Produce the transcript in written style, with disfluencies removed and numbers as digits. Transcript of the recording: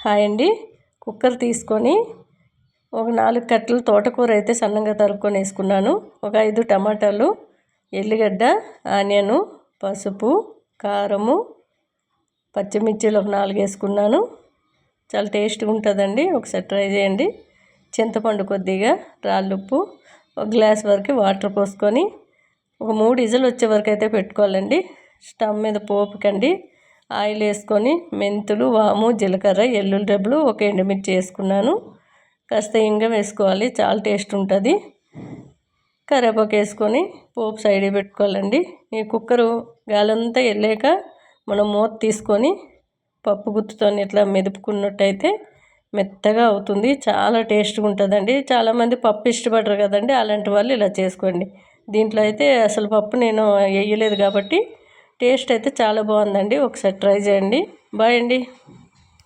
Hi అండి. Cooker తీసుకొని ఒక 4 కట్టలు తోటకూర అయితే సన్నగా తరుక్కొని వేసుకున్నాను. ఒక 5 టమాటాలు, ఎల్లిగడ్డ, ఆనియను, పసుపు, కారము, పచ్చిమిర్చిలు ఒక 4 వేసుకున్నాను. చాలా టేస్ట్గా ఉంటుందండి. ఒకసారి ట్రై చేయండి. చింతపండు కొద్దిగా, రాళ్ళుప్పు, ఒక గ్లాస్ వరకు వాటర్ పోసుకొని ఒక 3 విజిల్ వచ్చే వరకు అయితే పెట్టుకోవాలండి. స్టవ్ మీద పోపుకండి ఆయిల్ వేసుకొని మెంతులు, వాము, జీలకర్ర, ఎల్లుల్లి రెబ్బలు, ఒక ఎండుమిర్చి వేసుకున్నాను. కాస్త ఇంగ వేసుకోవాలి, చాలా టేస్ట్ ఉంటుంది. కరివేపాకు వేసుకొని పోపు సైడ్కి పెట్టుకోవాలండి. ఈ కుక్కరు గాలంతా వెళ్ళాక మనం మూత తీసుకొని పప్పు గుత్తుతో ఇట్లా మెదుపుకున్నట్టయితే మెత్తగా అవుతుంది. చాలా టేస్ట్గా ఉంటుందండి. చాలామంది పప్పు ఇష్టపడరు కదండి, అలాంటి వాళ్ళు ఇలా చేసుకోండి. దీంట్లో అయితే అసలు పప్పు నేను వేయలేదు కాబట్టి టేస్ట్ అయితే చాలా బాగుందండి. ఒకసారి ట్రై చేయండి. బాయ్ అండి.